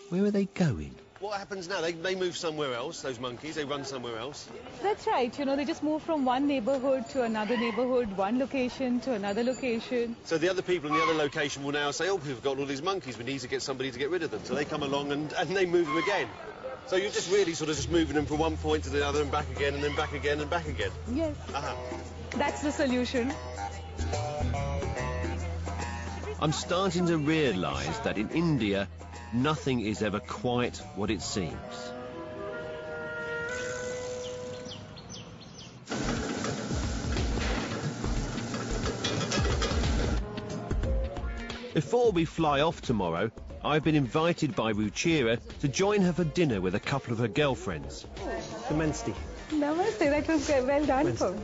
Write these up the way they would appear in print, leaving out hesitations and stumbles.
Where are they going? What happens now? They move somewhere else, those monkeys, they run somewhere else. That's right, you know, they just move from one neighborhood to another neighborhood, one location to another location. So the other people in the other location will now say, oh, we've got all these monkeys, we need to get somebody to get rid of them. So they come along and they move them again. So you're just really sort of just moving them from one point to the other and back again and then back again and back again? Yes. That's the solution. I'm starting to realise that in India, nothing is ever quite what it seems. Before we fly off tomorrow, I've been invited by Ruchira to join her for dinner with a couple of her girlfriends. Namaste. Namaste, that was well done for.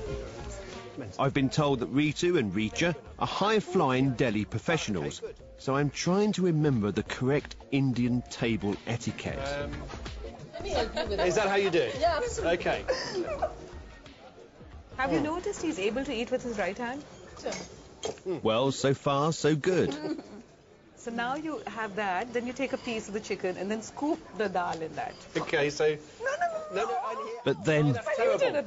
I've been told that Ritu and Richa are high-flying Delhi professionals, so I'm trying to remember the correct Indian table etiquette. Is that how you do it? Yeah, absolutely. Okay. Have you noticed he's able to eat with his right hand? Sure. Well, so far, so good. So now you have that, then you take a piece of the chicken and then scoop the dal in that. Okay, so... No, But then,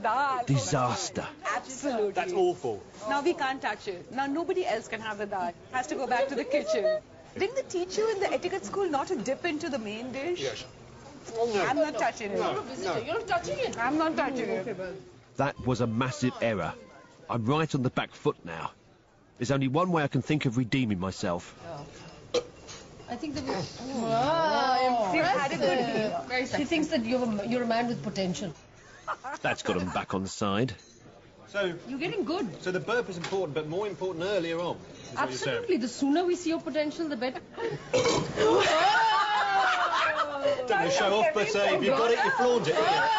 Dal. disaster. Absolutely. that's awful. Now we can't touch it. Now nobody else can have the dal. Has to go back to the kitchen. Didn't they teach you in the etiquette school not to dip into the main dish? Yes. I'm not touching it. You're a visitor. You're not touching it. I'm not touching it. That was a massive error. I'm right on the back foot now. There's only one way I can think of redeeming myself. I think that wow, You've had a good meal. very He thinks that you're a man with potential. That's got him back on side. So You're getting good. So the burp is important, but more important earlier on. Absolutely. The sooner we see your potential, the better. Don't want to show off, but if you've got it, you flaunt it, haven't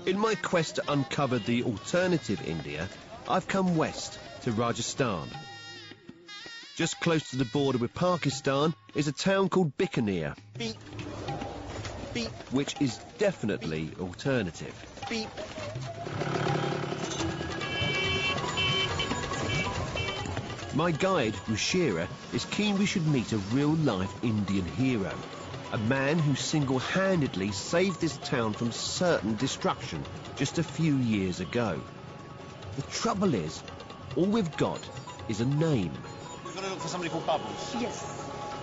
you? In my quest to uncover the alternative India, I've come west to Rajasthan. Just close to the border with Pakistan is a town called Bikaner, Beep. Beep. which is definitely alternative. Beep. My guide, Ruchira, is keen we should meet a real-life Indian hero, a man who single-handedly saved this town from certain destruction just a few years ago. The trouble is, all we've got is a name. We've got to look for somebody called Bubbles. Yes.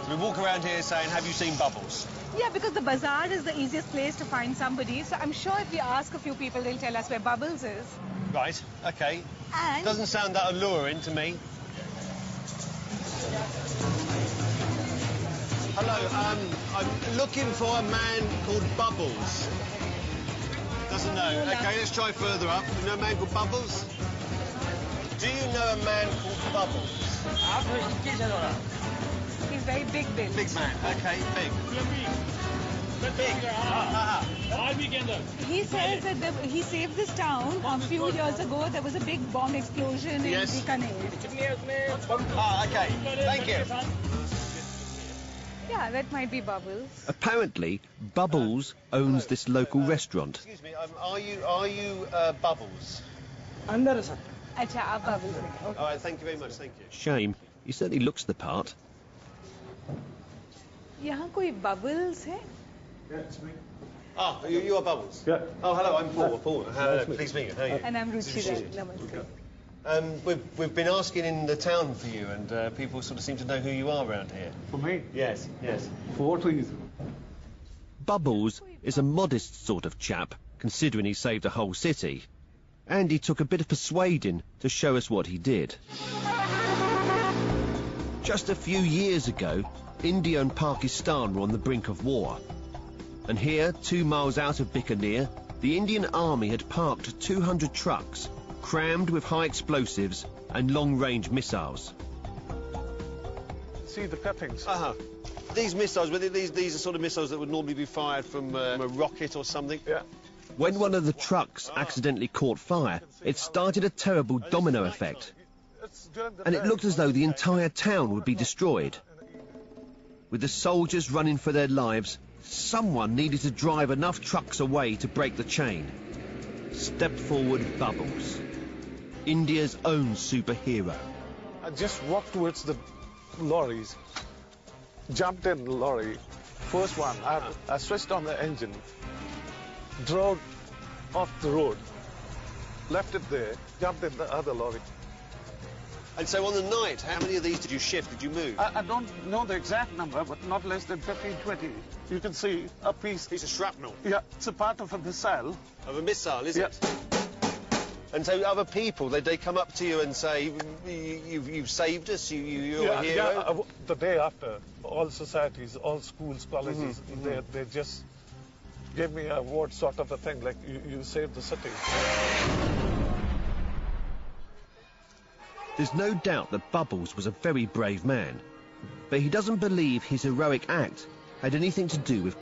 So we walk around here saying, have you seen Bubbles? Yeah, because the bazaar is the easiest place to find somebody. So I'm sure if we ask a few people, they'll tell us where Bubbles is. Right, okay. And Doesn't sound that alluring to me. Hello, I'm looking for a man called Bubbles. Doesn't know. Okay, let's try further up. You know a man called Bubbles? Do you know a man called Bubbles? he's very big, Bill. Big man. Okay, big. Big. He says that he saved this town a few years ago. There was a big bomb explosion in Bikaner. Okay. Thank you. Yeah, that might be Bubbles. Apparently, Bubbles owns this local restaurant. Excuse me, are you Bubbles? Andar, sir. Acha, aap Bubbles. All right, thank you very much, thank you. Shame, he certainly looks the part. यहाँ कोई Bubbles है? Yeah, it's me. Ah, you are Bubbles? Yeah. Oh, hello, I'm Paul. Pleased to meet you. How are you? And I'm Ruchira. Namaste. We've been asking in the town for you, and people sort of seem to know who you are around here. For me? Yes. For what reason? Bubbles is a modest sort of chap, considering he saved a whole city. And he took a bit of persuading to show us what he did. Just a few years ago, India and Pakistan were on the brink of war. And here, 2 miles out of Bikaner, the Indian army had parked 200 trucks, crammed with high explosives and long-range missiles. See the cuttings. These missiles, these are sort of missiles that would normally be fired from a rocket or something? Yeah. When one of the trucks accidentally caught fire, it started a terrible domino effect. And it looked as though the entire town would be destroyed. With the soldiers running for their lives, someone needed to drive enough trucks away to break the chain. Step forward, Bubbles, India's own superhero. I just walked towards the lorries, jumped in the lorry. First one, I switched on the engine, drove off the road, left it there, jumped in the other lorry. And so on the night, how many of these did you shift? Did you move? I don't know the exact number, but not less than 15, 20. You can see a piece. Piece of shrapnel. Yeah, it's a part of a missile. Of a missile, is Yeah. it? And so other people, they come up to you and say, you've saved us, you're a hero? Yeah, the day after, all societies, all schools, colleges, they just gave me a award sort of a thing, like you saved the city. There's no doubt that Bubbles was a very brave man, but he doesn't believe his heroic act had anything to do with